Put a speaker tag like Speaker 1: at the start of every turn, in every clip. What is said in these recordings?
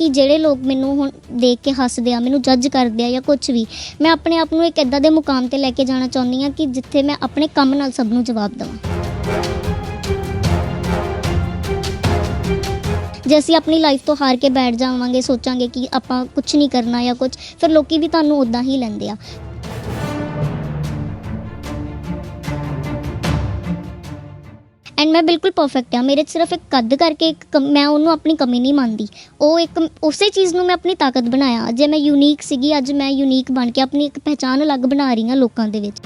Speaker 1: कि ਜਿਹੜੇ ਲੋਕ ਮੈਨੂੰ ਹੁਣ ਦੇਖ ਕੇ ਹੱਸਦੇ ਆ, ਮੈਨੂੰ ਜੱਜ ਕਰਦੇ ਆ ਜਾਂ ਕੁਛ ਵੀ, ਮੈਂ ਆਪਣੇ ਆਪ ਨੂੰ ਇੱਕ ਇੱਦਾਂ ਦੇ ਮੁਕਾਮ 'ਤੇ ਲੈ ਕੇ ਜਾਣਾ ਚਾਹੁੰਦੀ ਹਾਂ ਕਿ ਜਿੱਥੇ ਮੈਂ ਆਪਣੇ ਕੰਮ ਨਾਲ ਸਭ ਨੂੰ ਜਵਾਬ ਦੇਵਾਂ। ਜੇ ਅਸੀਂ ਆਪਣੀ ਲਾਈਫ ਤੋਂ ਹਾਰ ਕੇ ਬੈਠ ਜਾਵਾਂਗੇ, ਸੋਚਾਂਗੇ ਕਿ ਆਪਾਂ ਕੁਛ ਨਹੀਂ ਕਰਨਾ ਜਾਂ ਕੁਛ, ਫਿਰ ਲੋਕੀ ਵੀ ਤੁਹਾਨੂੰ ਉੱਦਾਂ ਹੀ ਲੈਂਦੇ ਆ। ਐਂਡ ਮੈਂ ਬਿਲਕੁਲ ਪਰਫੈਕਟ ਆ, ਮੇਰੇ 'ਚ ਸਿਰਫ ਇੱਕ ਕੱਦ ਕਰਕੇ ਮੈਂ ਉਹਨੂੰ ਆਪਣੀ ਕਮੀ ਨਹੀਂ ਮੰਨਦੀ। ਉਹ ਇੱਕ ਉਸੇ ਚੀਜ਼ ਨੂੰ ਮੈਂ ਆਪਣੀ ਤਾਕਤ ਬਣਾਇਆ। ਜੇ ਮੈਂ ਯੂਨੀਕ ਸੀਗੀ, ਅੱਜ ਮੈਂ ਯੂਨੀਕ ਬਣ ਕੇ ਆਪਣੀ ਇੱਕ ਪਹਿਚਾਣ ਅਲੱਗ ਬਣਾ ਰਹੀ ਹਾਂ ਲੋਕਾਂ ਦੇ ਵਿੱਚ।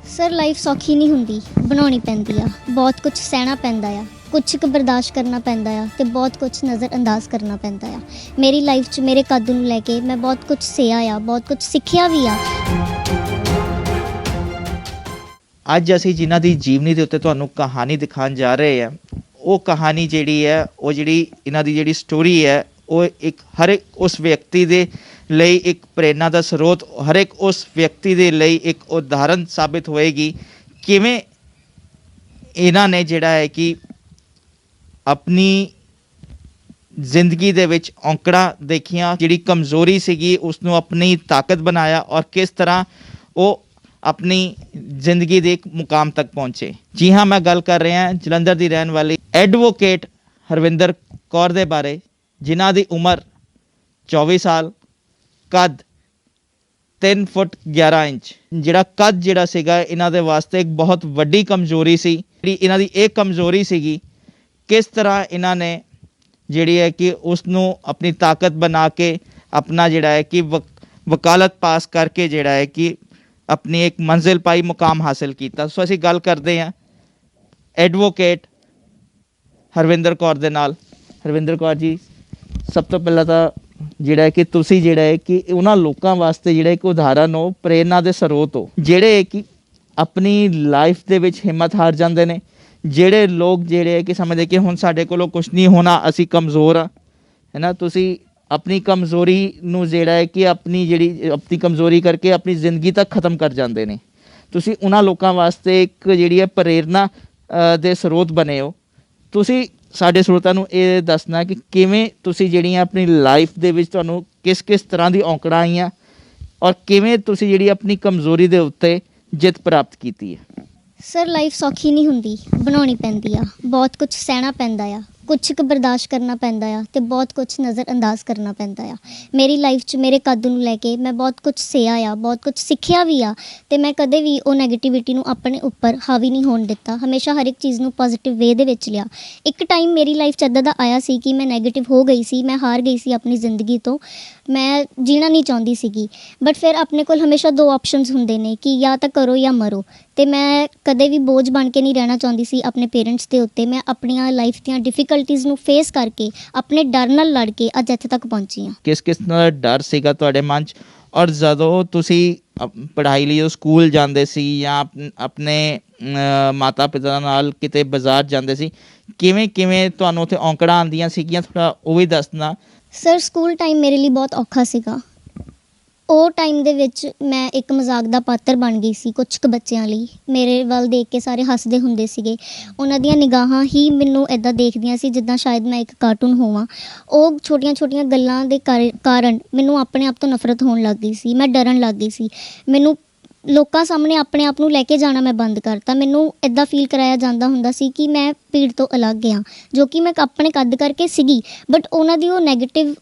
Speaker 1: ਸਰ ਲਾਈਫ ਸੌਖੀ ਨਹੀਂ ਹੁੰਦੀ, ਬਣਾਉਣੀ ਪੈਂਦੀ ਆ, ਬਹੁਤ ਕੁਛ ਸਹਿਣਾ ਪੈਂਦਾ ਆ, ਕੁਛ ਕੁ ਬਰਦਾਸ਼ਤ ਕਰਨਾ ਪੈਂਦਾ ਆ ਅਤੇ ਬਹੁਤ ਕੁਛ ਨਜ਼ਰ ਅੰਦਾਜ਼ ਕਰਨਾ ਪੈਂਦਾ ਆ। ਮੇਰੀ ਲਾਈਫ 'ਚ ਮੇਰੇ ਕੱਦ ਨੂੰ ਲੈ ਕੇ ਮੈਂ ਬਹੁਤ ਕੁਛ ਸਹਿਆ ਆ, ਬਹੁਤ ਕੁਛ ਸਿੱਖਿਆ ਵੀ ਆ।
Speaker 2: ਅੱਜ ਅਸੀਂ ਜਿਨ੍ਹਾਂ ਦੀ ਜੀਵਨੀ ਦੇ ਉੱਤੇ ਤੁਹਾਨੂੰ ਕਹਾਣੀ ਦਿਖਾਉਣ ਜਾ ਰਹੇ ਹਾਂ, ਉਹ ਕਹਾਣੀ ਜਿਹੜੀ ਹੈ, ਉਹ ਜਿਹੜੀ ਇਹਨਾਂ ਦੀ ਜਿਹੜੀ ਸਟੋਰੀ ਹੈ, ਉਹ ਹਰ ਇੱਕ ਉਸ ਵਿਅਕਤੀ ਦੇ ਲਈ ਇੱਕ ਪ੍ਰੇਰਨਾ ਦਾ ਸਰੋਤ, ਹਰ ਇੱਕ ਉਸ ਵਿਅਕਤੀ ਦੇ ਲਈ ਇੱਕ ਉਦਾਹਰਨ ਸਾਬਿਤ ਹੋਏਗੀ। ਕਿਵੇਂ ਇਹਨਾਂ ਨੇ ਜਿਹੜਾ ਹੈ ਕਿ ਆਪਣੀ ਜ਼ਿੰਦਗੀ ਦੇ ਵਿੱਚ ਔਂਕੜਾਂ ਦੇਖੀਆਂ, ਜਿਹੜੀ ਕਮਜ਼ੋਰੀ ਸੀਗੀ ਉਸ ਨੂੰ ਆਪਣੀ ਤਾਕਤ ਬਣਾਇਆ, ਔਰ ਕਿਸ ਤਰ੍ਹਾਂ ਉਹ ਆਪਣੀ ਜ਼ਿੰਦਗੀ ਦੇ ਇੱਕ ਮੁਕਾਮ ਤੱਕ ਪਹੁੰਚੇ। ਜੀ ਹਾਂ, ਮੈਂ ਗੱਲ ਕਰ ਰਿਹਾ ਜਲੰਧਰ ਦੀ ਰਹਿਣ ਵਾਲੀ ਐਡਵੋਕੇਟ ਹਰਵਿੰਦਰ ਕੌਰ ਦੇ ਬਾਰੇ, ਜਿਨ੍ਹਾਂ ਦੀ ਉਮਰ 24 ਸਾਲ, ਕੱਦ 3 ਫੁੱਟ 11 ਇੰਚ। ਜਿਹੜਾ ਕੱਦ ਜਿਹੜਾ ਸੀਗਾ ਇਹਨਾਂ ਦੇ ਵਾਸਤੇ ਇੱਕ ਬਹੁਤ ਵੱਡੀ ਕਮਜ਼ੋਰੀ ਸੀ। ਜਿਹੜੀ ਇਹਨਾਂ ਦੀ ਇਹ ਕਮਜ਼ੋਰੀ ਸੀਗੀ, ਕਿਸ ਤਰ੍ਹਾਂ ਇਹਨਾਂ ਨੇ ਜਿਹੜੀ ਹੈ ਕਿ ਉਸ ਨੂੰ ਆਪਣੀ ਤਾਕਤ ਬਣਾ ਕੇ ਆਪਣਾ ਜਿਹੜਾ ਹੈ ਕਿ ਵਕਾਲਤ ਪਾਸ ਕਰਕੇ ਜਿਹੜਾ ਹੈ ਕਿ ਆਪਣੀ ਇੱਕ ਮੰਜ਼ਿਲ ਪਾਈ, ਮੁਕਾਮ ਹਾਸਿਲ ਕੀਤਾ। ਸੋ ਅਸੀਂ ਗੱਲ ਕਰਦੇ ਹਾਂ ਐਡਵੋਕੇਟ ਹਰਵਿੰਦਰ ਕੌਰ ਦੇ ਨਾਲ। ਹਰਵਿੰਦਰ ਕੌਰ ਜੀ, ਸਭ ਤੋਂ ਪਹਿਲਾਂ ਤਾਂ ਜਿਹੜਾ ਹੈ ਕਿ ਤੁਸੀਂ ਜਿਹੜਾ ਹੈ ਕਿ ਉਹਨਾਂ ਲੋਕਾਂ ਵਾਸਤੇ ਜਿਹੜਾ ਇੱਕ ਉਦਾਹਰਨ ਹੋ, ਪ੍ਰੇਰਨਾ ਦੇ ਸਰੋਤ ਹੋ, ਜਿਹੜੇ ਕਿ ਆਪਣੀ ਲਾਈਫ ਦੇ ਵਿੱਚ ਹਿੰਮਤ ਹਾਰ ਜਾਂਦੇ ਨੇ, ਜਿਹੜੇ ਲੋਕ ਜਿਹੜੇ ਹੈ ਕਿ ਸਮਝਦੇ ਕਿ ਹੁਣ ਸਾਡੇ ਕੋਲੋਂ ਕੁਛ ਨਹੀਂ ਹੋਣਾ, ਅਸੀਂ ਕਮਜ਼ੋਰ ਹਾਂ, ਹੈ ਨਾ। ਤੁਸੀਂ ਆਪਣੀ ਕਮਜ਼ੋਰੀ ਨੂੰ ਜਿਹੜਾ ਹੈ ਕਿ ਆਪਣੀ ਕਮਜ਼ੋਰੀ ਕਰਕੇ ਆਪਣੀ ਜ਼ਿੰਦਗੀ ਤੱਕ ਖ਼ਤਮ ਕਰ ਜਾਂਦੇ ਨੇ। ਤੁਸੀਂ ਉਹਨਾਂ ਲੋਕਾਂ ਵਾਸਤੇ ਇੱਕ ਜਿਹੜੀ ਹੈ ਪ੍ਰੇਰਨਾ ਦੇ ਸਰੋਤ ਬਣੇ ਹੋ। ਤੁਸੀਂ ਸਾਡੇ ਸਰੋਤਾਂ ਨੂੰ ਇਹ ਦੱਸਣਾ ਕਿ ਕਿਵੇਂ ਤੁਸੀਂ ਜਿਹੜੀਆਂ ਆਪਣੀ ਲਾਈਫ ਦੇ ਵਿੱਚ ਤੁਹਾਨੂੰ ਕਿਸ ਕਿਸ ਤਰ੍ਹਾਂ ਦੀ ਔਂਕੜਾਂ ਆਈਆਂ, ਔਰ ਕਿਵੇਂ ਤੁਸੀਂ ਜਿਹੜੀ ਆਪਣੀ ਕਮਜ਼ੋਰੀ ਦੇ ਉੱਤੇ ਜਿੱਤ ਪ੍ਰਾਪਤ ਕੀਤੀ ਹੈ।
Speaker 1: ਸਰ ਲਾਈਫ ਸੌਖੀ ਨਹੀਂ ਹੁੰਦੀ, ਬਣਾਉਣੀ ਪੈਂਦੀ ਆ, ਬਹੁਤ ਕੁਛ ਸਹਿਣਾ ਪੈਂਦਾ ਆ, ਕੁਛ ਕੁ ਬਰਦਾਸ਼ਤ ਕਰਨਾ ਪੈਂਦਾ ਆ ਅਤੇ ਬਹੁਤ ਕੁਛ ਨਜ਼ਰ ਅੰਦਾਜ਼ ਕਰਨਾ ਪੈਂਦਾ ਆ। ਮੇਰੀ ਲਾਈਫ 'ਚ ਮੇਰੇ ਕੱਦ ਨੂੰ ਲੈ ਕੇ ਮੈਂ ਬਹੁਤ ਕੁਛ ਸਹਿਆ ਆ, ਬਹੁਤ ਕੁਛ ਸਿੱਖਿਆ ਵੀ ਆ, ਅਤੇ ਮੈਂ ਕਦੇ ਵੀ ਉਹ ਨੈਗੇਟਿਵਿਟੀ ਨੂੰ ਆਪਣੇ ਉੱਪਰ ਹਾਵੀ ਨਹੀਂ ਹੋਣ ਦਿੱਤਾ। ਹਮੇਸ਼ਾ ਹਰ ਇੱਕ ਚੀਜ਼ ਨੂੰ ਪੋਜ਼ੀਟਿਵ ਵੇ ਦੇ ਵਿੱਚ ਲਿਆ। ਇੱਕ ਟਾਈਮ ਮੇਰੀ ਲਾਈਫ 'ਚ ਇੱਦਾਂ ਦਾ ਆਇਆ ਸੀ ਕਿ ਮੈਂ ਨੈਗੇਟਿਵ ਹੋ ਗਈ ਸੀ, ਮੈਂ ਹਾਰ ਗਈ ਸੀ ਆਪਣੀ ਜ਼ਿੰਦਗੀ ਤੋਂ, ਮੈਂ ਜੀਣਾ ਨਹੀਂ ਚਾਹੁੰਦੀ ਸੀਗੀ। ਬਟ ਫਿਰ ਆਪਣੇ ਕੋਲ ਹਮੇਸ਼ਾ 2 ਆਪਸ਼ਨਸ ਹੁੰਦੇ ਨੇ ਕਿ ਜਾਂ ਤਾਂ ਕਰੋ ਜਾਂ ਮਰੋ, ਅਤੇ ਮੈਂ ਕਦੇ ਵੀ ਬੋਝ ਬਣ ਕੇ ਨਹੀਂ ਰਹਿਣਾ ਚਾਹੁੰਦੀ ਸੀ ਆਪਣੇ ਪੇਰੈਂਟਸ ਦੇ ਉੱਤੇ। ਮੈਂ ਆਪਣੀਆਂ ਲਾਈਫ ਦੀਆਂ ਡਿਫੀਕਲਟੀਜ਼ ਨੂੰ ਫੇਸ ਕਰਕੇ, ਆਪਣੇ ਡਰ ਨਾਲ ਲੜ ਕੇ ਅੱਜ ਇੱਥੇ ਤੱਕ ਪਹੁੰਚੀ ਹਾਂ।
Speaker 2: ਕਿਸ ਕਿਸ ਦਾ ਡਰ ਸੀਗਾ ਤੁਹਾਡੇ ਮਨ 'ਚ, ਔਰ ਜਦੋਂ ਤੁਸੀਂ ਪੜ੍ਹਾਈ ਲਈ ਸਕੂਲ ਜਾਂਦੇ ਸੀ ਜਾਂ ਆਪਣੇ ਮਾਤਾ ਪਿਤਾ ਨਾਲ ਕਿਤੇ ਬਾਜ਼ਾਰ ਜਾਂਦੇ ਸੀ, ਕਿਵੇਂ ਕਿਵੇਂ ਤੁਹਾਨੂੰ ਉੱਥੇ ਔਂਕੜਾਂ ਆਉਂਦੀਆਂ ਸੀਗੀਆਂ, ਥੋੜ੍ਹਾ ਉਹ ਵੀ ਦੱਸਣਾ।
Speaker 1: ਸਰ ਸਕੂਲ ਟਾਈਮ ਮੇਰੇ ਲਈ ਬਹੁਤ ਔਖਾ ਸੀਗਾ। ਉਹ ਟਾਈਮ ਦੇ ਵਿੱਚ ਮੈਂ ਇੱਕ ਮਜ਼ਾਕ ਦਾ ਪਾਤਰ ਬਣ ਗਈ ਸੀ ਕੁਛ ਕੁ ਬੱਚਿਆਂ ਲਈ। ਮੇਰੇ ਵੱਲ ਦੇਖ ਕੇ ਸਾਰੇ ਹੱਸਦੇ ਹੁੰਦੇ ਸੀਗੇ, ਉਹਨਾਂ ਦੀਆਂ ਨਿਗਾਹਾਂ ਹੀ ਮੈਨੂੰ ਇੱਦਾਂ ਦੇਖਦੀਆਂ ਸੀ ਜਿੱਦਾਂ ਸ਼ਾਇਦ ਮੈਂ ਇੱਕ ਕਾਰਟੂਨ ਹੋਵਾਂ। ਉਹ ਛੋਟੀਆਂ ਛੋਟੀਆਂ ਗੱਲਾਂ ਦੇ ਕਾਰਨ ਮੈਨੂੰ ਆਪਣੇ ਆਪ ਤੋਂ ਨਫ਼ਰਤ ਹੋਣ ਲੱਗ ਗਈ ਸੀ, ਮੈਂ ਡਰਨ ਲੱਗ ਗਈ ਸੀ। ਮੈਨੂੰ ਲੋਕਾਂ ਸਾਹਮਣੇ ਆਪਣੇ ਆਪ ਨੂੰ ਲੈ ਕੇ ਜਾਣਾ ਮੈਂ ਬੰਦ ਕਰਤਾ। ਮੈਨੂੰ ਇੱਦਾਂ ਫੀਲ ਕਰਾਇਆ ਜਾਂਦਾ ਹੁੰਦਾ ਸੀ ਕਿ ਮੈਂ ਭੀੜ ਤੋਂ ਅਲੱਗ ਹਾਂ, ਜੋ ਕਿ ਮੈਂ ਆਪਣੇ ਕੱਦ ਕਰਕੇ ਸੀਗੀ। ਬਟ ਉਹਨਾਂ ਦੀ ਉਹ ਨੈਗੇਟਿਵ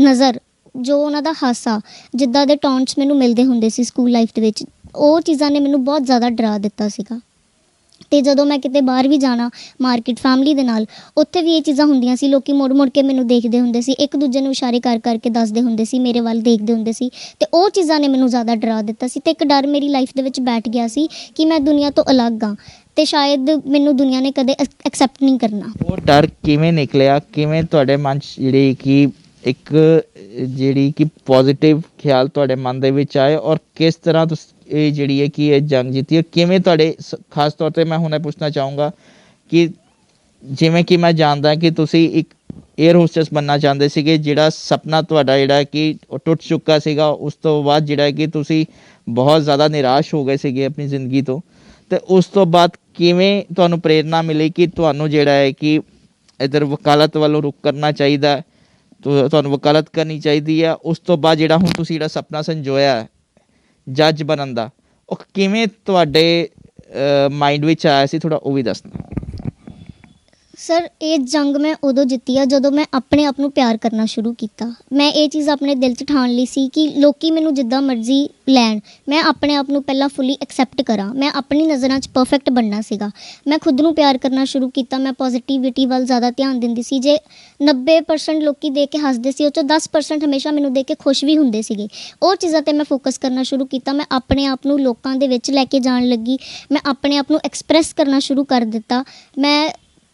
Speaker 1: ਨਜ਼ਰ, ਜੋ ਉਹਨਾਂ ਦਾ ਹਾਸਾ, ਜਿੱਦਾਂ ਦੇ ਟੌਂਟਸ ਮੈਨੂੰ ਮਿਲਦੇ ਹੁੰਦੇ ਸੀ ਸਕੂਲ ਲਾਈਫ ਦੇ ਵਿੱਚ, ਉਹ ਚੀਜ਼ਾਂ ਨੇ ਮੈਨੂੰ ਬਹੁਤ ਜ਼ਿਆਦਾ ਡਰਾ ਦਿੱਤਾ ਸੀਗਾ। ਅਤੇ ਜਦੋਂ ਮੈਂ ਕਿਤੇ ਬਾਹਰ ਵੀ ਜਾਣਾ, ਮਾਰਕੀਟ ਫੈਮਿਲੀ ਦੇ ਨਾਲ, ਉੱਥੇ ਵੀ ਇਹ ਚੀਜ਼ਾਂ ਹੁੰਦੀਆਂ ਸੀ। ਲੋਕ ਮੁੜ ਮੁੜ ਕੇ ਮੈਨੂੰ ਦੇਖਦੇ ਹੁੰਦੇ ਸੀ, ਇੱਕ ਦੂਜੇ ਨੂੰ ਇਸ਼ਾਰੇ ਕਰ ਕਰਕੇ ਦੱਸਦੇ ਹੁੰਦੇ ਸੀ, ਮੇਰੇ ਵੱਲ ਦੇਖਦੇ ਹੁੰਦੇ ਸੀ, ਅਤੇ ਉਹ ਚੀਜ਼ਾਂ ਨੇ ਮੈਨੂੰ ਜ਼ਿਆਦਾ ਡਰਾ ਦਿੱਤਾ ਸੀ। ਅਤੇ ਇੱਕ ਡਰ ਮੇਰੀ ਲਾਈਫ ਦੇ ਵਿੱਚ ਬੈਠ ਗਿਆ ਸੀ ਕਿ ਮੈਂ ਦੁਨੀਆ ਤੋਂ ਅਲੱਗ ਹਾਂ ਅਤੇ ਸ਼ਾਇਦ ਮੈਨੂੰ ਦੁਨੀਆ ਨੇ ਕਦੇ ਐਕਸੈਪਟ ਨਹੀਂ ਕਰਨਾ।
Speaker 2: ਉਹ ਡਰ ਕਿਵੇਂ ਨਿਕਲਿਆ, ਕਿਵੇਂ ਤੁਹਾਡੇ ਮਨ 'ਚ ਜਿਹੜੀ ਕਿ ਪੋਜ਼ੀਟਿਵ ਖਿਆਲ ਤੁਹਾਡੇ ਮਨ ਦੇ ਵਿੱਚ ਆਏ, ਔਰ ਕਿਸ ਤਰ੍ਹਾਂ ਤੁਸੀਂ ਇਹ ਜਿਹੜੀ ਹੈ ਕਿ ਇਹ ਜੰਗ ਜਿੱਤੀ ਹੈ, ਕਿਵੇਂ ਤੁਹਾਡੇ ਖਾਸ ਤੌਰ 'ਤੇ ਮੈਂ ਹੁਣੇ ਪੁੱਛਣਾ ਚਾਹੂੰਗਾ ਕਿ ਜਿਵੇਂ ਕਿ ਮੈਂ ਜਾਣਦਾ ਕਿ ਤੁਸੀਂ ਇੱਕ ਏਅਰ ਹੋਸਟੈਸ ਬਣਨਾ ਚਾਹੁੰਦੇ ਸੀਗੇ, ਜਿਹੜਾ ਸੁਪਨਾ ਤੁਹਾਡਾ ਜਿਹੜਾ ਕਿ ਉਹ ਟੁੱਟ ਚੁੱਕਾ ਸੀਗਾ। ਉਸ ਤੋਂ ਬਾਅਦ ਜਿਹੜਾ ਕਿ ਤੁਸੀਂ ਬਹੁਤ ਜ਼ਿਆਦਾ ਨਿਰਾਸ਼ ਹੋ ਗਏ ਸੀਗੇ ਆਪਣੀ ਜ਼ਿੰਦਗੀ ਤੋਂ, ਅਤੇ ਉਸ ਤੋਂ ਬਾਅਦ ਕਿਵੇਂ ਤੁਹਾਨੂੰ ਪ੍ਰੇਰਨਾ ਮਿਲੀ ਕਿ ਤੁਹਾਨੂੰ ਜਿਹੜਾ ਹੈ ਕਿ ਇੱਧਰ ਵਕਾਲਤ ਵੱਲੋਂ ਰੁਖ ਕਰਨਾ ਚਾਹੀਦਾ ਹੈ, ਤੁਹਾਨੂੰ ਵਕਾਲਤ ਕਰਨੀ ਚਾਹੀਦੀ ਹੈ? ਉਸ ਤੋਂ ਬਾਅਦ ਜਿਹੜਾ ਹੁਣ ਤੁਸੀਂ ਜਿਹੜਾ ਸੁਪਨਾ ਸੰਜੋਇਆ ਹੈ ਜੱਜ ਬਣਨ ਦਾ, ਉਹ ਕਿਵੇਂ ਤੁਹਾਡੇ ਮਾਈਂਡ ਵਿੱਚ ਆਇਆ ਸੀ, ਥੋੜ੍ਹਾ ਉਹ ਵੀ ਦੱਸਣਾ।
Speaker 1: ਸਰ ਇਹ ਜੰਗ ਮੈਂ ਉਦੋਂ ਜਿੱਤੀ ਆ ਜਦੋਂ ਮੈਂ ਆਪਣੇ ਆਪ ਨੂੰ ਪਿਆਰ ਕਰਨਾ ਸ਼ੁਰੂ ਕੀਤਾ। ਮੈਂ ਇਹ ਚੀਜ਼ ਆਪਣੇ ਦਿਲ 'ਚ ਠਾਣ ਲਈ ਸੀ ਕਿ ਲੋਕੀ ਮੈਨੂੰ ਜਿੱਦਾਂ ਮਰਜ਼ੀ ਲੈਣ, ਮੈਂ ਆਪਣੇ ਆਪ ਨੂੰ ਪਹਿਲਾਂ ਫੁੱਲੀ ਐਕਸੈਪਟ ਕਰਾਂ। ਮੈਂ ਆਪਣੀ ਨਜ਼ਰਾਂ 'ਚ ਪਰਫੈਕਟ ਬਣਨਾ ਸੀਗਾ। ਮੈਂ ਖੁਦ ਨੂੰ ਪਿਆਰ ਕਰਨਾ ਸ਼ੁਰੂ ਕੀਤਾ। ਮੈਂ ਪੋਜ਼ਿਟਿਵਿਟੀ ਵੱਲ ਜ਼ਿਆਦਾ ਧਿਆਨ ਦਿੰਦੀ ਸੀ। ਜੇ 90% ਲੋਕੀ ਦੇਖ ਕੇ ਹੱਸਦੇ ਸੀ, ਉਹ 'ਚੋਂ 10% ਹਮੇਸ਼ਾ ਮੈਨੂੰ ਦੇਖ ਕੇ ਖੁਸ਼ ਵੀ ਹੁੰਦੇ ਸੀਗੇ। ਉਹ ਚੀਜ਼ਾਂ 'ਤੇ ਮੈਂ ਫੋਕਸ ਕਰਨਾ ਸ਼ੁਰੂ ਕੀਤਾ। ਮੈਂ ਆਪਣੇ ਆਪ ਨੂੰ ਲੋਕਾਂ ਦੇ ਵਿੱਚ ਲੈ ਕੇ ਜਾਣ ਲੱਗੀ। ਮੈਂ ਆਪਣੇ ਆਪ ਨੂੰ ਐਕਸਪ੍ਰੈਸ ਕਰਨਾ ਸ਼ੁਰੂ ਕਰ ਦਿੱਤਾ। ਮੈਂ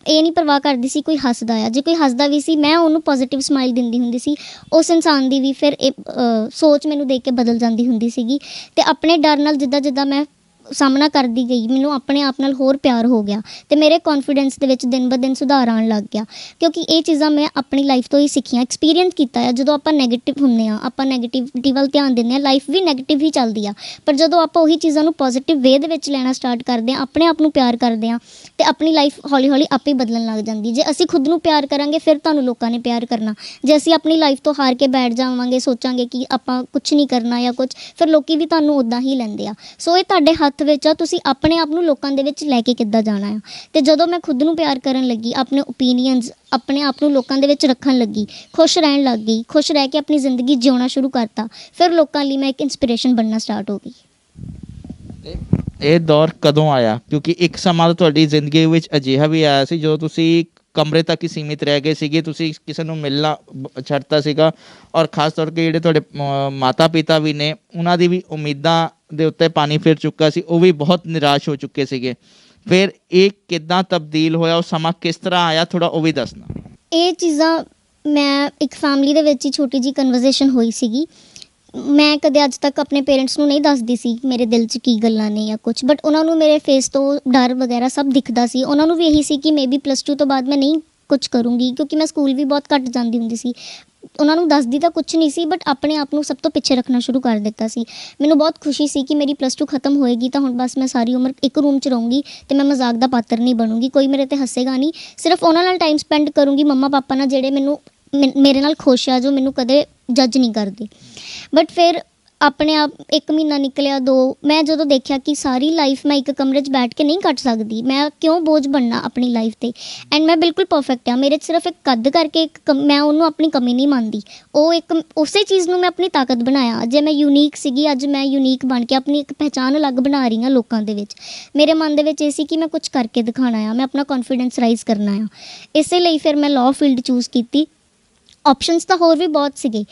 Speaker 1: ਇਹ ਨਹੀਂ ਪਰਵਾਹ ਕਰਦੀ ਸੀ ਕੋਈ ਹੱਸਦਾ ਆ, ਜੇ ਕੋਈ ਹੱਸਦਾ ਵੀ ਸੀ ਮੈਂ ਉਹਨੂੰ ਪੋਜ਼ਿਟਿਵ ਸਮਾਈਲ ਦਿੰਦੀ ਹੁੰਦੀ ਸੀ। ਉਸ ਇਨਸਾਨ ਦੀ ਵੀ ਫਿਰ ਇਹ ਸੋਚ ਮੈਨੂੰ ਦੇਖ ਕੇ ਬਦਲ ਜਾਂਦੀ ਹੁੰਦੀ ਸੀਗੀ। ਅਤੇ ਆਪਣੇ ਡਰ ਨਾਲ ਜਿੱਦਾਂ ਜਿੱਦਾਂ ਮੈਂ ਸਾਹਮਣਾ ਕਰਦੀ ਗਈ, ਮੈਨੂੰ ਆਪਣੇ ਆਪ ਨਾਲ ਹੋਰ ਪਿਆਰ ਹੋ ਗਿਆ ਅਤੇ ਮੇਰੇ ਕੌਨਫੀਡੈਂਸ ਦੇ ਵਿੱਚ ਦਿਨ ਬ ਦਿਨ ਸੁਧਾਰ ਆਉਣ ਲੱਗ ਗਿਆ। ਕਿਉਂਕਿ ਇਹ ਚੀਜ਼ਾਂ ਮੈਂ ਆਪਣੀ ਲਾਈਫ ਤੋਂ ਹੀ ਸਿੱਖੀਆਂ, ਐਕਸਪੀਰੀਅੰਸ ਕੀਤਾ ਆ। ਜਦੋਂ ਆਪਾਂ ਨੈਗੇਟਿਵ ਹੁੰਦੇ ਹਾਂ, ਆਪਾਂ ਨੈਗੇਟਿਵਿਟੀ ਵੱਲ ਧਿਆਨ ਦਿੰਦੇ ਹਾਂ, ਲਾਈਫ ਵੀ ਨੈਗੇਟਿਵ ਹੀ ਚੱਲਦੀ ਆ। ਪਰ ਜਦੋਂ ਆਪਾਂ ਉਹੀ ਚੀਜ਼ਾਂ ਨੂੰ ਪੋਜ਼ੀਟਿਵ ਵੇ ਦੇ ਵਿੱਚ ਲੈਣਾ ਸਟਾਰਟ ਕਰਦੇ ਹਾਂ, ਆਪਣੇ ਆਪ ਨੂੰ ਪਿਆਰ ਕਰਦੇ ਹਾਂ, ਅਤੇ ਆਪਣੀ ਲਾਈਫ ਹੌਲੀ ਹੌਲੀ ਆਪੇ ਹੀ ਬਦਲਣ ਲੱਗ ਜਾਂਦੀ। ਜੇ ਅਸੀਂ ਖੁਦ ਨੂੰ ਪਿਆਰ ਕਰਾਂਗੇ ਫਿਰ ਤੁਹਾਨੂੰ ਲੋਕਾਂ ਨੇ ਪਿਆਰ ਕਰਨਾ। ਜੇ ਅਸੀਂ ਆਪਣੀ ਲਾਈਫ ਤੋਂ ਹਾਰ ਕੇ ਬੈਠ ਜਾਵਾਂਗੇ, ਸੋਚਾਂਗੇ ਕਿ ਆਪਾਂ ਕੁਛ ਨਹੀਂ ਕਰਨਾ ਜਾਂ ਕੁਛ, ਫਿਰ ਲੋਕੀ ਵੀ ਤੁਹਾਨੂੰ ਉੱਦਾਂ ਹੀ ਲੈਂਦੇ ਆ। ਸੋ ਇਹ ਤੁਹਾਡੇ ਹੱਥ ਵਿੱਚ ਆ, ਤੁਸੀਂ ਆਪਣੇ ਆਪ ਨੂੰ ਲੋਕਾਂ ਦੇ ਵਿੱਚ ਲੈ ਕੇ ਕਿੱਦਾਂ ਜਾਣਾ ਆ। ਅਤੇ ਜਦੋਂ ਮੈਂ ਖੁਦ ਨੂੰ ਪਿਆਰ ਕਰਨ ਲੱਗੀ, ਆਪਣੇ ਓਪੀਨੀਅਨਸ ਆਪਣੇ ਆਪ ਨੂੰ ਲੋਕਾਂ ਦੇ ਵਿੱਚ ਰੱਖਣ ਲੱਗੀ, ਖੁਸ਼ ਰਹਿਣ ਲੱਗ ਗਈ, ਖੁਸ਼ ਰਹਿ ਕੇ ਆਪਣੀ ਜ਼ਿੰਦਗੀ ਜਿਉਣਾ ਸ਼ੁਰੂ ਕਰਤਾ, ਫਿਰ ਲੋਕਾਂ ਲਈ ਮੈਂ ਇੱਕ ਇੰਸਪੀਰੇਸ਼ਨ ਬਣਨਾ ਸਟਾਰਟ ਹੋ ਗਈ।
Speaker 2: ਇਹ ਦੌਰ ਕਦੋਂ ਆਇਆ? ਕਿਉਂਕਿ ਇੱਕ ਸਮਾਂ ਤਾਂ ਤੁਹਾਡੀ ਜ਼ਿੰਦਗੀ ਵਿੱਚ ਅਜਿਹਾ ਵੀ ਆਇਆ ਸੀ ਜਦੋਂ ਤੁਸੀਂ ਕਮਰੇ ਤੱਕ ਹੀ ਸੀਮਿਤ ਰਹਿ ਗਏ ਸੀਗੇ, ਤੁਸੀਂ ਕਿਸੇ ਨੂੰ ਮਿਲਣਾ ਛੱਡਤਾ ਸੀਗਾ, ਔਰ ਖ਼ਾਸ ਤੌਰ 'ਤੇ ਜਿਹੜੇ ਤੁਹਾਡੇ ਮਾਤਾ ਪਿਤਾ ਵੀ ਨੇ, ਉਹਨਾਂ ਦੀ ਵੀ ਉਮੀਦਾਂ ਦੇ ਉੱਤੇ ਪਾਣੀ ਫਿਰ ਚੁੱਕਾ ਸੀ, ਉਹ ਵੀ ਬਹੁਤ ਨਿਰਾਸ਼ ਹੋ ਚੁੱਕੇ ਸੀਗੇ। ਫਿਰ ਇਹ ਕਿੱਦਾਂ ਤਬਦੀਲ ਹੋਇਆ, ਉਹ ਸਮਾਂ ਕਿਸ ਤਰ੍ਹਾਂ ਆਇਆ, ਥੋੜ੍ਹਾ ਉਹ ਵੀ ਦੱਸਣਾ।
Speaker 1: ਇਹ ਚੀਜ਼ਾਂ ਮੈਂ ਇੱਕ ਫੈਮਿਲੀ ਦੇ ਵਿੱਚ ਹੀ ਛੋਟੀ ਜਿਹੀ ਕਨਵਰਜ਼ੇਸ਼ਨ ਹੋਈ ਸੀਗੀ। ਮੈਂ ਕਦੇ ਅੱਜ ਤੱਕ ਆਪਣੇ ਪੇਰੈਂਟਸ ਨੂੰ ਨਹੀਂ ਦੱਸਦੀ ਸੀ ਮੇਰੇ ਦਿਲ 'ਚ ਕੀ ਗੱਲਾਂ ਨੇ ਜਾਂ ਕੁਛ, ਬਟ ਉਹਨਾਂ ਨੂੰ ਮੇਰੇ ਫੇਸ ਤੋਂ ਡਰ ਵਗੈਰਾ ਸਭ ਦਿਖਦਾ ਸੀ। ਉਹਨਾਂ ਨੂੰ ਵੀ ਇਹੀ ਸੀ ਕਿ ਮੇਬੀ +2 ਤੋਂ ਬਾਅਦ ਮੈਂ ਨਹੀਂ ਕੁਛ ਕਰੂੰਗੀ, ਕਿਉਂਕਿ ਮੈਂ ਸਕੂਲ ਵੀ ਬਹੁਤ ਘੱਟ ਜਾਂਦੀ ਹੁੰਦੀ ਸੀ। ਉਹਨਾਂ ਨੂੰ ਦੱਸਦੀ ਤਾਂ ਕੁਛ ਨਹੀਂ ਸੀ, ਬਟ ਆਪਣੇ ਆਪ ਨੂੰ ਸਭ ਤੋਂ ਪਿੱਛੇ ਰੱਖਣਾ ਸ਼ੁਰੂ ਕਰ ਦਿੱਤਾ ਸੀ। ਮੈਨੂੰ ਬਹੁਤ ਖੁਸ਼ੀ ਸੀ ਕਿ ਮੇਰੀ +2 ਖਤਮ ਹੋਏਗੀ ਤਾਂ ਹੁਣ ਬਸ ਮੈਂ ਸਾਰੀ ਉਮਰ ਇੱਕ ਰੂਮ 'ਚ ਰਹੂੰਗੀ ਅਤੇ ਮੈਂ ਮਜ਼ਾਕ ਦਾ ਪਾਤਰ ਨਹੀਂ ਬਣੂੰਗੀ। ਕੋਈ ਮੇਰੇ 'ਤੇ ਹੱਸੇਗਾ ਨਹੀਂ, ਸਿਰਫ ਉਹਨਾਂ ਨਾਲ ਟਾਈਮ ਸਪੈਂਡ ਕਰੂੰਗੀ, ਮੰਮਾ ਪਾਪਾ ਨਾਲ, ਜਿਹੜੇ ਮੇਰੇ ਨਾਲ ਖੁਸ਼ ਆ, ਜੋ ਮੈਨੂੰ ਕਦੇ ਜੱਜ ਨਹੀਂ ਕਰਦੇ। ਬਟ ਫਿਰ ਆਪਣੇ ਆਪ 1 ਮਹੀਨਾ ਨਿਕਲਿਆ, 2, ਮੈਂ ਜਦੋਂ ਦੇਖਿਆ ਕਿ ਸਾਰੀ ਲਾਈਫ ਮੈਂ ਇੱਕ ਕਮਰੇ 'ਚ ਬੈਠ ਕੇ ਨਹੀਂ ਕੱਟ ਸਕਦੀ, ਮੈਂ ਕਿਉਂ ਬੋਝ ਬਣਨਾ ਆਪਣੀ ਲਾਈਫ 'ਤੇ। ਐਂਡ ਮੈਂ ਬਿਲਕੁਲ ਪਰਫੈਕਟ ਹਾਂ, ਮੇਰੇ 'ਚ ਸਿਰਫ ਇੱਕ ਕੱਦ ਕਰਕੇ ਮੈਂ ਉਹਨੂੰ ਆਪਣੀ ਕਮੀ ਨਹੀਂ ਮੰਨਦੀ। ਉਸੇ ਚੀਜ਼ ਨੂੰ ਮੈਂ ਆਪਣੀ ਤਾਕਤ ਬਣਾਇਆ। ਜੇ ਮੈਂ ਯੂਨੀਕ ਸੀਗੀ, ਅੱਜ ਮੈਂ ਯੂਨੀਕ ਬਣ ਕੇ ਆਪਣੀ ਇੱਕ ਪਹਿਚਾਣ ਅਲੱਗ ਬਣਾ ਰਹੀ ਹਾਂ ਲੋਕਾਂ ਦੇ ਵਿੱਚ। ਮੇਰੇ ਮਨ ਦੇ ਵਿੱਚ ਇਹ ਸੀ ਕਿ ਮੈਂ ਕੁਛ ਕਰਕੇ ਦਿਖਾਉਣਾ ਆ, ਮੈਂ ਆਪਣਾ ਕੌਨਫੀਡੈਂਸ ਰਾਈਜ਼ ਕਰਨਾ ਆ। ਇਸੇ ਲਈ ਫਿਰ ਮੈਂ ਲਾਅ ਫੀਲਡ ਚੂਜ਼ ਕੀਤੀ। ਆਪਸ਼ਨਸ ਤਾਂ ਹੋਰ ਵੀ ਬਹੁਤ ਸੀਗੇ,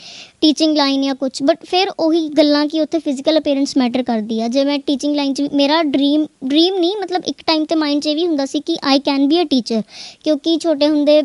Speaker 1: ਟੀਚਿੰਗ ਲਾਈਨ ਜਾਂ ਕੁਛ, ਬਟ ਫਿਰ ਉਹੀ ਗੱਲਾਂ ਕਿ ਉੱਥੇ ਫਿਜ਼ੀਕਲ ਅਪੀਅਰੈਂਸ ਮੈਟਰ ਕਰਦੀ ਆ। ਜੇ ਮੈਂ ਟੀਚਿੰਗ ਲਾਈਨ 'ਚ, ਮੇਰਾ ਡਰੀਮ ਨਹੀਂ, ਮਤਲਬ ਇੱਕ ਟਾਈਮ 'ਤੇ ਮਾਈਂਡ 'ਚ ਇਹ ਵੀ ਹੁੰਦਾ ਸੀ ਕਿ I can be a teacher, ਕਿਉਂਕਿ ਛੋਟੇ ਹੁੰਦੇ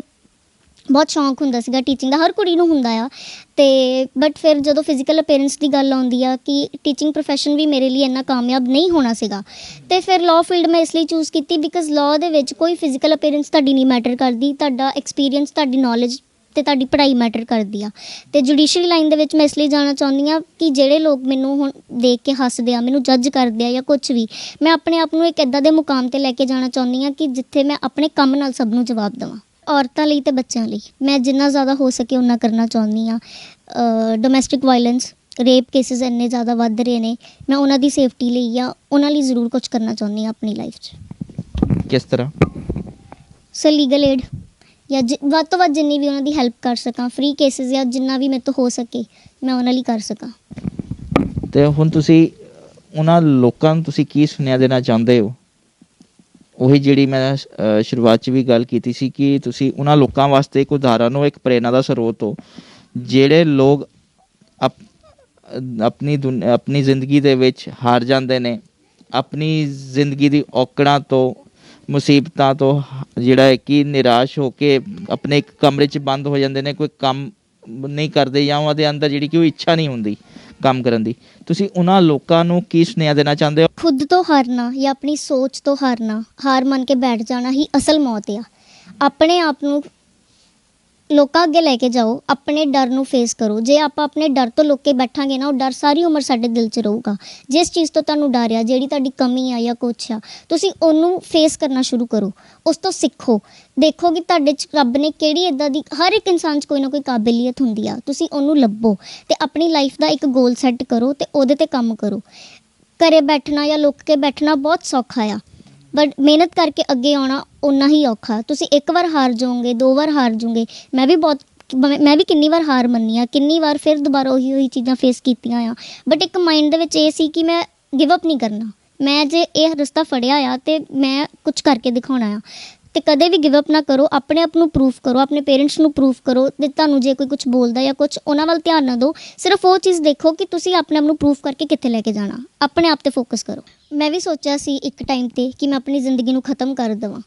Speaker 1: ਬਹੁਤ ਸ਼ੌਂਕ ਹੁੰਦਾ ਸੀਗਾ ਟੀਚਿੰਗ ਦਾ, ਹਰ ਕੁੜੀ ਨੂੰ ਹੁੰਦਾ ਆ। ਅਤੇ ਬਟ ਫਿਰ ਜਦੋਂ ਫਿਜ਼ੀਕਲ ਅਪੀਅਰੈਂਸ ਦੀ ਗੱਲ ਆਉਂਦੀ ਆ ਕਿ ਟੀਚਿੰਗ ਪ੍ਰੋਫੈਸ਼ਨ ਵੀ ਮੇਰੇ ਲਈ ਇੰਨਾ ਕਾਮਯਾਬ ਨਹੀਂ ਹੋਣਾ ਸੀਗਾ, ਅਤੇ ਫਿਰ ਲਾਅ ਫੀਲਡ ਮੈਂ ਇਸ ਲਈ ਚੂਜ਼ ਕੀਤੀ ਬਿਕਾਜ਼ ਲਾਅ ਦੇ ਵਿੱਚ ਕੋਈ ਫਿਜ਼ੀਕਲ ਅਪੀਅਰੈਂਸ ਤੁਹਾਡੀ ਨਹੀਂ ਮੈਟਰ ਕਰਦੀ, ਤੁਹਾਡਾ ਐਕਸਪੀਰੀਅੰਸ, ਤੁਹਾਡੀ ਨੌਲੇਜ ਅਤੇ ਤੁਹਾਡੀ ਪੜ੍ਹਾਈ ਮੈਟਰ ਕਰਦੀ ਆ। ਅਤੇ ਜੁਡੀਸ਼ਰੀ ਲਾਈਨ ਦੇ ਵਿੱਚ ਮੈਂ ਇਸ ਲਈ ਜਾਣਾ ਚਾਹੁੰਦੀ ਹਾਂ ਕਿ ਜਿਹੜੇ ਲੋਕ ਮੈਨੂੰ ਹੁਣ ਦੇਖ ਕੇ ਹੱਸਦੇ ਆ, ਮੈਨੂੰ ਜੱਜ ਕਰਦੇ ਆ ਜਾਂ ਕੁਛ ਵੀ, ਮੈਂ ਆਪਣੇ ਆਪ ਨੂੰ ਇੱਕ ਇੱਦਾਂ ਦੇ ਮੁਕਾਮ 'ਤੇ ਲੈ ਕੇ ਜਾਣਾ ਚਾਹੁੰਦੀ ਹਾਂ ਕਿ ਜਿੱਥੇ ਮੈਂ ਆਪਣੇ ਕੰਮ ਨਾਲ ਸਭ ਨੂੰ ਜਵਾਬ ਦੇਵਾਂ। ਔਰਤਾਂ ਲਈ ਅਤੇ ਬੱਚਿਆਂ ਲਈ ਮੈਂ ਜਿੰਨਾ ਜ਼ਿਆਦਾ ਹੋ ਸਕੇ ਓਨਾ ਕਰਨਾ ਚਾਹੁੰਦੀ ਹਾਂ। ਡੋਮੈਸਟਿਕ ਵਾਇਲੈਂਸ, ਰੇਪ ਕੇਸਿਸ ਇੰਨੇ ਜ਼ਿਆਦਾ ਵੱਧ ਰਹੇ ਨੇ, ਮੈਂ ਉਹਨਾਂ ਦੀ ਸੇਫਟੀ ਲਈ ਜਾਂ ਉਹਨਾਂ ਲਈ ਜ਼ਰੂਰ ਕੁਛ ਕਰਨਾ ਚਾਹੁੰਦੀ ਹਾਂ ਆਪਣੀ ਲਾਈਫ 'ਚ।
Speaker 2: ਕਿਸ ਤਰ੍ਹਾਂ?
Speaker 1: ਸਰ ਲੀਗਲ ਏਡ ਜਾਂ ਵੱਧ ਤੋਂ ਵੱਧ ਜਿੰਨੀ ਵੀ ਉਹਨਾਂ ਦੀ ਹੈਲਪ ਕਰ ਸਕਾਂ, ਫ੍ਰੀ ਕੇਸਿਸ ਜਾਂ ਜਿੰਨਾ ਵੀ ਮੇਰੇ ਤੋਂ ਹੋ ਸਕੇ ਮੈਂ ਉਹਨਾਂ ਲਈ ਕਰ ਸਕਾਂ।
Speaker 2: ਅਤੇ ਹੁਣ ਤੁਸੀਂ ਉਹਨਾਂ ਲੋਕਾਂ ਨੂੰ ਤੁਸੀਂ ਕੀ ਸੁਨੇਹਾ ਦੇਣਾ ਚਾਹੁੰਦੇ ਹੋ? ਉਹੀ ਜਿਹੜੀ ਮੈਂ ਸ਼ੁਰੂਆਤ 'ਚ ਵੀ ਗੱਲ ਕੀਤੀ ਸੀ ਕਿ ਤੁਸੀਂ ਉਹਨਾਂ ਲੋਕਾਂ ਵਾਸਤੇ ਇੱਕ ਉਦਾਹਰਨ ਹੋ, ਇੱਕ ਪ੍ਰੇਰਨਾ ਦਾ ਸਰੋਤ ਹੋ, ਜਿਹੜੇ ਲੋਕ ਆਪਣੀ ਜ਼ਿੰਦਗੀ ਦੇ ਵਿੱਚ ਹਾਰ ਜਾਂਦੇ ਨੇ, ਆਪਣੀ ਜ਼ਿੰਦਗੀ ਦੀ ਔਕੜਾਂ ਤੋਂ, ਮੁਸੀਬਤਾਂ ਤੋਂ ਜਿਹੜਾ ਹੈ ਕਿ ਨਿਰਾਸ਼ ਹੋ ਕੇ ਆਪਣੇ ਇੱਕ ਕਮਰੇ 'ਚ ਬੰਦ ਹੋ ਜਾਂਦੇ ਨੇ, ਕੋਈ ਕੰਮ ਨਹੀਂ ਕਰਦੇ ਜਾਂ ਉਹਦੇ ਅੰਦਰ ਜਿਹੜੀ ਕਿ ਉਹ ਇੱਛਾ ਨਹੀਂ ਹੁੰਦੀ ਕੰਮ ਕਰਨ ਦੀ। ਤੁਸੀਂ ਉਹਨਾਂ ਲੋਕਾਂ ਨੂੰ ਕੀ ਸੁਨੇਹਾ ਦੇਣਾ ਚਾਹੁੰਦੇ ਹੋ?
Speaker 1: ਖੁਦ ਤੋਂ ਹਾਰਨਾ ਜਾਂ ਆਪਣੀ ਸੋਚ ਤੋਂ ਹਾਰਨਾ, ਹਾਰ ਮੰਨ ਕੇ ਬੈਠ ਜਾਣਾ ਹੀ ਅਸਲ ਮੌਤ ਆ। ਆਪਣੇ ਆਪ ਨੂੰ ਲੋਕਾਂ ਅੱਗੇ ਲੈ ਕੇ ਜਾਓ, ਆਪਣੇ ਡਰ ਨੂੰ ਫੇਸ ਕਰੋ। ਜੇ ਆਪਾਂ ਆਪਣੇ ਡਰ ਤੋਂ ਲੁੱਕ ਕੇ ਬੈਠਾਂਗੇ ਨਾ, ਉਹ ਡਰ ਸਾਰੀ ਉਮਰ ਸਾਡੇ ਦਿਲ 'ਚ ਰਹੂਗਾ। ਜਿਸ ਚੀਜ਼ ਤੋਂ ਤੁਹਾਨੂੰ ਡਰ ਆ, ਜਿਹੜੀ ਤੁਹਾਡੀ ਕਮੀ ਆ ਜਾਂ ਕੁਛ ਆ, ਤੁਸੀਂ ਉਹਨੂੰ ਫੇਸ ਕਰਨਾ ਸ਼ੁਰੂ ਕਰੋ, ਉਸ ਤੋਂ ਸਿੱਖੋ। ਦੇਖੋ ਕਿ ਤੁਹਾਡੇ 'ਚ ਰੱਬ ਨੇ ਕਿਹੜੀ ਇੱਦਾਂ ਦੀ, ਹਰ ਇੱਕ ਇਨਸਾਨ 'ਚ ਕੋਈ ਨਾ ਕੋਈ ਕਾਬਲੀਅਤ ਹੁੰਦੀ ਆ, ਤੁਸੀਂ ਉਹਨੂੰ ਲੱਭੋ ਅਤੇ ਆਪਣੀ ਲਾਈਫ ਦਾ ਇੱਕ ਗੋਲ ਸੈੱਟ ਕਰੋ ਅਤੇ ਉਹਦੇ 'ਤੇ ਕੰਮ ਕਰੋ। ਘਰੇ ਬੈਠਣਾ ਜਾਂ ਲੁੱਕ ਕੇ ਬੈਠਣਾ ਬਹੁਤ ਸੌਖਾ ਆ, ਬਟ ਮਿਹਨਤ ਕਰਕੇ ਅੱਗੇ ਆਉਣਾ ਓਨਾ ਹੀ ਔਖਾ। ਤੁਸੀਂ ਇੱਕ ਵਾਰ ਹਾਰ ਜਾਓਗੇ, 2 ਵਾਰ ਹਾਰ ਜਾਓਗੇ। ਮੈਂ ਵੀ ਕਿੰਨੀ ਵਾਰ ਹਾਰ ਮੰਨੀ ਆ, ਕਿੰਨੀ ਵਾਰ ਫਿਰ ਦੁਬਾਰਾ ਉਹੀ ਚੀਜ਼ਾਂ ਫੇਸ ਕੀਤੀਆਂ ਆ। ਬਟ ਇੱਕ ਮਾਈਂਡ ਦੇ ਵਿੱਚ ਇਹ ਸੀ ਕਿ ਮੈਂ ਗਿਵ ਅਪ ਨਹੀਂ ਕਰਨਾ। ਮੈਂ ਜੇ ਇਹ ਰਸਤਾ ਫੜਿਆ ਆ ਤੇ ਮੈਂ ਕੁਝ ਕਰਕੇ ਦਿਖਾਉਣਾ ਆ। ਤੇ ਕਦੇ ਵੀ ਗਿਵ ਅਪ ਨਾ ਕਰੋ, ਆਪਣੇ ਆਪ ਨੂੰ ਪ੍ਰੂਫ ਕਰੋ, ਆਪਣੇ ਪੇਰੈਂਟਸ ਨੂੰ ਪ੍ਰੂਫ ਕਰੋ। ਤੇ ਤੁਹਾਨੂੰ ਜੇ ਕੋਈ ਕੁਝ ਬੋਲਦਾ ਜਾਂ ਕੁਝ, ਉਹਨਾਂ ਵੱਲ ਧਿਆਨ ਨਾ ਦਿਓ। ਸਿਰਫ ਉਹ ਚੀਜ਼ ਦੇਖੋ ਕਿ ਤੁਸੀਂ ਆਪਣੇ ਆਪ ਨੂੰ ਪ੍ਰੂਫ ਕਰਕੇ ਕਿੱਥੇ ਲੈ ਕੇ ਜਾਣਾ। ਆਪਣੇ ਆਪ 'ਤੇ ਫੋਕਸ ਕਰੋ। ਮੈਂ ਵੀ ਸੋਚਿਆ ਸੀ ਇੱਕ ਟਾਈਮ 'ਤੇ ਕਿ ਮੈਂ ਆਪਣੀ ਜ਼ਿੰਦਗੀ ਨੂੰ ਖ਼ਤਮ ਕਰ ਦੇਵਾਂ।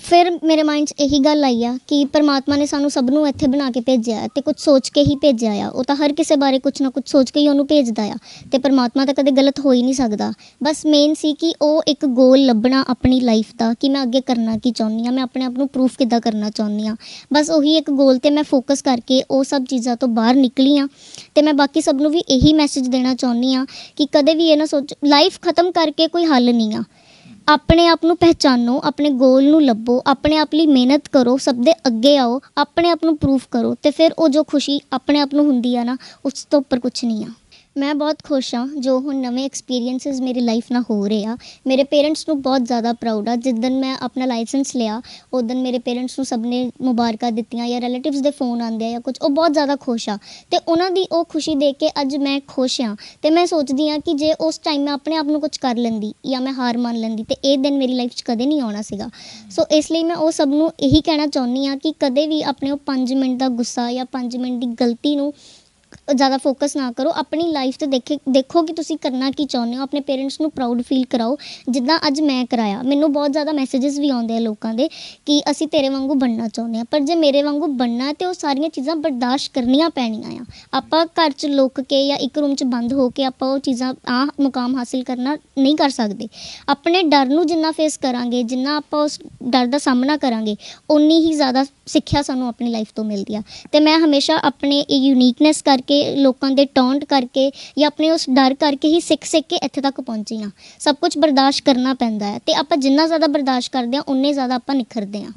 Speaker 1: ਫਿਰ ਮੇਰੇ ਮਾਈਂਡ 'ਚ ਇਹੀ ਗੱਲ ਆਈ ਆ ਕਿ ਪਰਮਾਤਮਾ ਨੇ ਸਾਨੂੰ ਸਭ ਨੂੰ ਇੱਥੇ ਬਣਾ ਕੇ ਭੇਜਿਆ ਅਤੇ ਕੁਝ ਸੋਚ ਕੇ ਹੀ ਭੇਜਿਆ ਆ। ਉਹ ਤਾਂ ਹਰ ਕਿਸੇ ਬਾਰੇ ਕੁਝ ਨਾ ਕੁਝ ਸੋਚ ਕੇ ਹੀ ਉਹਨੂੰ ਭੇਜਦਾ ਆ, ਅਤੇ ਪਰਮਾਤਮਾ ਤਾਂ ਕਦੇ ਗਲਤ ਹੋ ਹੀ ਨਹੀਂ ਸਕਦਾ। ਬਸ ਮੇਨ ਸੀ ਕਿ ਉਹ ਇੱਕ ਗੋਲ ਲੱਭਣਾ ਆਪਣੀ ਲਾਈਫ ਦਾ, ਕਿ ਮੈਂ ਅੱਗੇ ਕਰਨਾ ਕੀ ਚਾਹੁੰਦੀ ਹਾਂ, ਮੈਂ ਆਪਣੇ ਆਪ ਨੂੰ ਪ੍ਰੂਫ ਕਿੱਦਾਂ ਕਰਨਾ ਚਾਹੁੰਦੀ ਹਾਂ। ਬਸ ਉਹੀ ਇੱਕ ਗੋਲ 'ਤੇ ਮੈਂ ਫੋਕਸ ਕਰਕੇ ਉਹ ਸਭ ਚੀਜ਼ਾਂ ਤੋਂ ਬਾਹਰ ਨਿਕਲੀ ਹਾਂ। ਅਤੇ ਮੈਂ ਬਾਕੀ ਸਭ ਨੂੰ ਵੀ ਇਹੀ ਮੈਸੇਜ ਦੇਣਾ ਚਾਹੁੰਦੀ ਹਾਂ ਕਿ ਕਦੇ ਵੀ ਇਹ ਨਾ ਸੋਚੋ ਲਾਈਫ ਖ਼ਤਮ ਕਰਕੇ ਕੋਈ ਹੱਲ ਨਹੀਂ ਆ। ਆਪਣੇ ਆਪ ਨੂੰ ਪਹਿਚਾਨੋ, ਆਪਣੇ ਗੋਲ ਨੂੰ ਲੱਭੋ, ਆਪਣੇ ਆਪ ਲਈ ਮਿਹਨਤ ਕਰੋ, ਸਭ ਦੇ ਅੱਗੇ ਆਓ, ਆਪਣੇ ਆਪ ਨੂੰ ਪ੍ਰੂਫ ਕਰੋ, ਅਤੇ ਫਿਰ ਉਹ ਜੋ ਖੁਸ਼ੀ ਆਪਣੇ ਆਪ ਨੂੰ ਹੁੰਦੀ ਆ ਨਾ, ਉਸ ਤੋਂ ਉੱਪਰ ਕੁਛ ਨਹੀਂ ਆ। ਮੈਂ ਬਹੁਤ ਖੁਸ਼ ਹਾਂ ਜੋ ਹੁਣ ਨਵੇਂ ਐਕਸਪੀਰੀਐਂਸਿਸ ਮੇਰੀ ਲਾਈਫ ਨਾਲ ਹੋ ਰਹੇ ਆ। ਮੇਰੇ ਪੇਰੈਂਟਸ ਨੂੰ ਬਹੁਤ ਜ਼ਿਆਦਾ ਪ੍ਰਾਊਡ ਆ। ਜਿੱਦਣ ਮੈਂ ਆਪਣਾ ਲਾਇਸੈਂਸ ਲਿਆ, ਉਦਣ ਮੇਰੇ ਪੇਰੈਂਟਸ ਨੂੰ ਸਭ ਨੇ ਮੁਬਾਰਕਾਂ ਦਿੱਤੀਆਂ, ਜਾਂ ਰਿਲੇਟਿਵਸ ਦੇ ਫੋਨ ਆਉਂਦੇ ਆ ਜਾਂ ਕੁਝ, ਉਹ ਬਹੁਤ ਜ਼ਿਆਦਾ ਖੁਸ਼ ਆ। ਅਤੇ ਉਹਨਾਂ ਦੀ ਉਹ ਖੁਸ਼ੀ ਦੇਖ ਕੇ ਅੱਜ ਮੈਂ ਖੁਸ਼ ਹਾਂ। ਅਤੇ ਮੈਂ ਸੋਚਦੀ ਹਾਂ ਕਿ ਜੇ ਉਸ ਟਾਈਮ ਮੈਂ ਆਪਣੇ ਆਪ ਨੂੰ ਕੁਝ ਕਰ ਲੈਂਦੀ ਜਾਂ ਮੈਂ ਹਾਰ ਮੰਨ ਲੈਂਦੀ, ਅਤੇ ਇਹ ਦਿਨ ਮੇਰੀ ਲਾਈਫ 'ਚ ਕਦੇ ਨਹੀਂ ਆਉਣਾ ਸੀਗਾ। ਸੋ ਇਸ ਲਈ ਮੈਂ ਉਹ ਸਭ ਨੂੰ ਇਹੀ ਕਹਿਣਾ ਚਾਹੁੰਦੀ ਹਾਂ ਕਿ ਕਦੇ ਵੀ ਆਪਣੇ ਉਹ 5 ਮਿੰਟ ਦਾ ਗੁੱਸਾ ਜਾਂ 5 ਮਿੰਟ ਦੀ ਗਲਤੀ ਨੂੰ ਜ਼ਿਆਦਾ ਫੋਕਸ ਨਾ ਕਰੋ। ਆਪਣੀ ਲਾਈਫ 'ਤੇ ਦੇਖੋ ਕਿ ਤੁਸੀਂ ਕਰਨਾ ਕੀ ਚਾਹੁੰਦੇ ਹੋ। ਆਪਣੇ ਪੇਰੈਂਟਸ ਨੂੰ ਪ੍ਰਾਊਡ ਫੀਲ ਕਰਾਓ, ਜਿੱਦਾਂ ਅੱਜ ਮੈਂ ਕਰਾਇਆ। ਮੈਨੂੰ ਬਹੁਤ ਜ਼ਿਆਦਾ ਮੈਸੇजेस ਵੀ ਆਉਂਦੇ ਆ ਲੋਕਾਂ ਦੇ ਕਿ ਅਸੀਂ ਤੇਰੇ ਵਾਂਗੂ ਬਣਨਾ ਚਾਹੁੰਦੇ ਹਾਂ, ਪਰ ਜੇ ਮੇਰੇ ਵਾਂਗੂ ਬਣਨਾ ਤੇ ਉਹ ਸਾਰੀਆਂ ਚੀਜ਼ਾਂ ਬਰਦਾਸ਼ਤ ਕਰਨੀਆਂ ਪੈਣੀਆਂ ਆ। ਆਪਾਂ ਘਰ 'ਚ ਲੁੱਕ ਕੇ ਜਾਂ ਇੱਕ ਰੂਮ 'ਚ ਬੰਦ ਹੋ ਕੇ ਆਪਾਂ ਉਹ ਚੀਜ਼ਾਂ ਮੁਕਾਮ ਹਾਸਿਲ ਕਰਨਾ ਨਹੀਂ ਕਰ ਸਕਦੇ। ਆਪਣੇ ਡਰ ਨੂੰ ਜਿੰਨਾ ਫੇਸ ਕਰਾਂਗੇ, ਜਿੰਨਾ ਆਪਾਂ ਉਸ ਡਰ ਦਾ ਸਾਹਮਣਾ ਕਰਾਂਗੇ, ਓਨੀ ਹੀ ਜ਼ਿਆਦਾ ਸਿੱਖਿਆ ਸਾਨੂੰ ਆਪਣੀ ਲਾਈਫ ਤੋਂ ਮਿਲਦੀ ਆ। ਅਤੇ ਮੈਂ ਹਮੇਸ਼ਾ ਆਪਣੇ ਇਹ ਯੂਨੀਕਨੈਸ ਕਰਕੇ, ਲੋਕਾਂ ਦੇ ਟੌਂਟ ਕਰਕੇ ਜਾਂ ਆਪਣੇ ਉਸ ਡਰ ਕਰਕੇ ਹੀ ਸਿੱਖ ਕੇ ਇੱਥੇ ਤੱਕ ਪਹੁੰਚੀ ਹਾਂ। ਸਭ ਕੁਝ ਬਰਦਾਸ਼ਤ ਕਰਨਾ ਪੈਂਦਾ ਹੈ, ਅਤੇ ਆਪਾਂ ਜਿੰਨਾ ਜ਼ਿਆਦਾ ਬਰਦਾਸ਼ਤ ਕਰਦੇ ਹਾਂ, ਉਨੇ ਜ਼ਿਆਦਾ ਆਪਾਂ ਨਿਖਰਦੇ ਹਾਂ।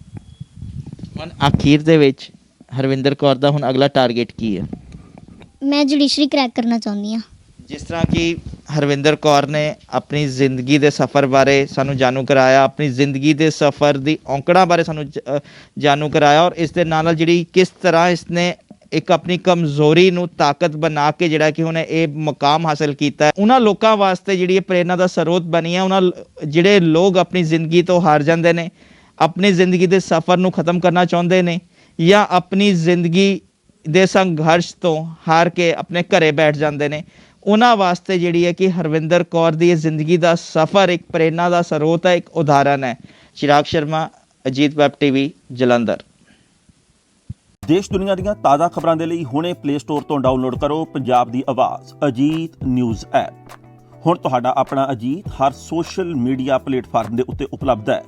Speaker 2: ਹੁਣ ਅਖੀਰ ਦੇ ਵਿੱਚ ਹਰਵਿੰਦਰ ਕੌਰ ਦਾ ਹੁਣ ਅਗਲਾ ਟਾਰਗੇਟ ਕੀ ਹੈ? ਮੈਂ
Speaker 1: ਜੁਡੀਸ਼ਰੀ ਕਰੈਕ ਕਰਨਾ ਚਾਹੁੰਦੀ ਹਾਂ।
Speaker 2: ਜਿਸ ਤਰ੍ਹਾਂ ਕਿ ਹਰਵਿੰਦਰ ਕੌਰ ਨੇ ਆਪਣੀ ਜ਼ਿੰਦਗੀ ਦੇ ਸਫ਼ਰ ਬਾਰੇ ਸਾਨੂੰ ਜਾਣੂ ਕਰਾਇਆ, ਆਪਣੀ ਜ਼ਿੰਦਗੀ ਦੇ ਸਫ਼ਰ ਦੀ ਔਂਕੜਾਂ ਬਾਰੇ ਸਾਨੂੰ ਜਾਣੂ ਕਰਾਇਆ, ਔਰ ਇਸ ਦੇ ਨਾਲ ਜਿਹੜੀ ਕਿਸ ਤਰ੍ਹਾਂ ਇਸਨੇ ਇੱਕ ਆਪਣੀ ਕਮਜ਼ੋਰੀ ਨੂੰ ਤਾਕਤ ਬਣਾ ਕੇ ਜਿਹੜਾ ਕਿ ਉਹਨੇ ਇਹ ਮੁਕਾਮ ਹਾਸਿਲ ਕੀਤਾ। ਉਹਨਾਂ ਲੋਕਾਂ ਵਾਸਤੇ ਜਿਹੜੀ ਇਹ ਪ੍ਰੇਰਨਾ ਦਾ ਸਰੋਤ ਬਣੀ ਹੈ, ਉਹਨਾਂ ਜਿਹੜੇ ਲੋਕ ਆਪਣੀ ਜ਼ਿੰਦਗੀ ਤੋਂ ਹਾਰ ਜਾਂਦੇ ਨੇ, ਆਪਣੀ ਜ਼ਿੰਦਗੀ ਦੇ ਸਫ਼ਰ ਨੂੰ ਖ਼ਤਮ ਕਰਨਾ ਚਾਹੁੰਦੇ ਨੇ, ਜਾਂ ਆਪਣੀ ਜ਼ਿੰਦਗੀ ਦੇ ਸੰਘਰਸ਼ ਤੋਂ ਹਾਰ ਕੇ ਆਪਣੇ ਘਰੇ ਬੈਠ ਜਾਂਦੇ ਨੇ, ਉਹਨਾਂ ਵਾਸਤੇ ਜਿਹੜੀ ਹੈ ਕਿ ਹਰਵਿੰਦਰ ਕੌਰ ਦੀ ਇਹ ਜ਼ਿੰਦਗੀ ਦਾ ਸਫ਼ਰ ਇੱਕ ਪ੍ਰੇਰਨਾ ਦਾ ਸਰੋਤ ਹੈ, ਇੱਕ ਉਦਾਹਰਨ ਹੈ। ਚਿਰਾਗ ਸ਼ਰਮਾ, ਅਜੀਤ ਵੈਬ ਟੀਵੀ, ਜਲੰਧਰ।
Speaker 3: ਦੇਸ਼ ਦੁਨੀਆ ਦੀਆਂ ਤਾਜ਼ਾ ਖਬਰਾਂ ਦੇ ਲਈ ਹੁਣੇ ਪਲੇ ਸਟੋਰ ਤੋਂ ਡਾਊਨਲੋਡ ਕਰੋ ਪੰਜਾਬ ਦੀ ਆਵਾਜ਼ ਅਜੀਤ ਨਿਊਜ਼ ਐਪ। ਹੁਣ ਤੁਹਾਡਾ ਆਪਣਾ ਅਜੀਤ ਹਰ ਸੋਸ਼ਲ ਮੀਡੀਆ ਪਲੇਟਫਾਰਮ ਦੇ ਉੱਤੇ ਉਪਲਬਧ ਹੈ।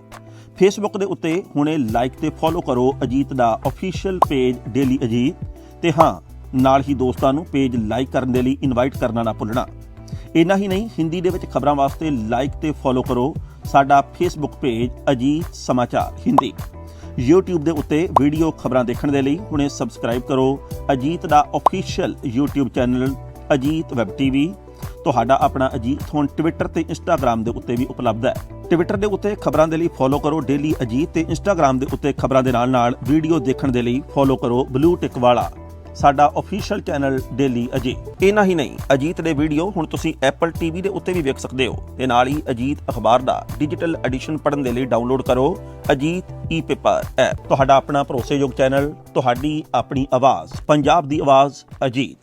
Speaker 3: ਫੇਸਬੁੱਕ ਦੇ ਉੱਤੇ ਹੁਣੇ ਲਾਈਕ ਤੇ ਫੋਲੋ ਕਰੋ ਅਜੀਤ ਦਾ ਅਫੀਸ਼ੀਅਲ ਪੇਜ ਡੇਲੀ ਅਜੀਤ, ਤੇ ਹਾਂ ਨਾਲ ਹੀ ਦੋਸਤਾਂ ਨੂੰ ਪੇਜ ਲਾਈਕ ਕਰਨ ਦੇ ਲਈ ਇਨਵਾਈਟ ਕਰਨਾ ਨਾ ਭੁੱਲਣਾ। ਇੰਨਾ ਹੀ ਨਹੀਂ, ਹਿੰਦੀ ਦੇ ਵਿੱਚ ਖਬਰਾਂ ਵਾਸਤੇ ਲਾਈਕ ਤੇ ਫੋਲੋ ਕਰੋ ਸਾਡਾ ਫੇਸਬੁੱਕ ਪੇਜ ਅਜੀਤ ਸਮਾਚਾਰ ਹਿੰਦੀ। YouTube ਦੇ ਉੱਤੇ ਵੀਡੀਓ ਖਬਰਾਂ ਦੇਖਣ ਦੇ ਲਈ ਹੁਣੇ ਸਬਸਕ੍ਰਾਈਬ ਕਰੋ ਅਜੀਤ ਦਾ official YouTube channel Ajit web TV. ਤੁਹਾਡਾ ਆਪਣਾ ਅਜੀਤ ਹੁਣ ਟਵਿੱਟਰ ਤੇ ਇੰਸਟਾਗ੍ਰਾਮ ਦੇ ਉੱਤੇ ਵੀ ਉਪਲਬਧ ਹੈ। ਟਵਿੱਟਰ ਦੇ ਉੱਤੇ ਖਬਰਾਂ ਦੇ ਲਈ ਫੋਲੋ ਕਰੋ ਡੇਲੀ ਅਜੀਤ, ਤੇ ਇੰਸਟਾਗ੍ਰਾਮ ਦੇ ਉੱਤੇ ਖਬਰਾਂ ਦੇ ਨਾਲ ਵੀਡੀਓ ਦੇਖਣ ਦੇ ਲਈ ਫੋਲੋ ਕਰੋ ਬਲੂ ਟਿਕ ਵਾਲਾ ਸਾਡਾ ਅਫੀਸ਼ੀਅਲ ਚੈਨਲ ਡੇਲੀ ਅਜੀਤ। ਇੰਨਾ ਹੀ ਨਹੀਂ, ਅਜੀਤ ਦੇ ਵੀਡੀਓ ਹੁਣ ਤੁਸੀਂ ਐਪਲ TV ਦੇ ਉੱਤੇ ਵੀ ਵੇਖ ਸਕਦੇ ਹੋ, ਤੇ ਨਾਲ ਹੀ ਅਜੀਤ ਅਖਬਾਰ ਦਾ ਡਿਜੀਟਲ ਐਡੀਸ਼ਨ ਪੜ੍ਹਨ ਦੇ ਲਈ ਡਾਊਨਲੋਡ ਕਰੋ ਅਜੀਤ ਈ-ਪੇਪਰ ਐਪ। ਤੁਹਾਡਾ ਆਪਣਾ ਭਰੋਸੇਯੋਗ ਚੈਨਲ, ਤੁਹਾਡੀ ਆਪਣੀ ਆਵਾਜ਼, ਪੰਜਾਬ ਦੀ ਆਵਾਜ਼ ਅਜੀਤ।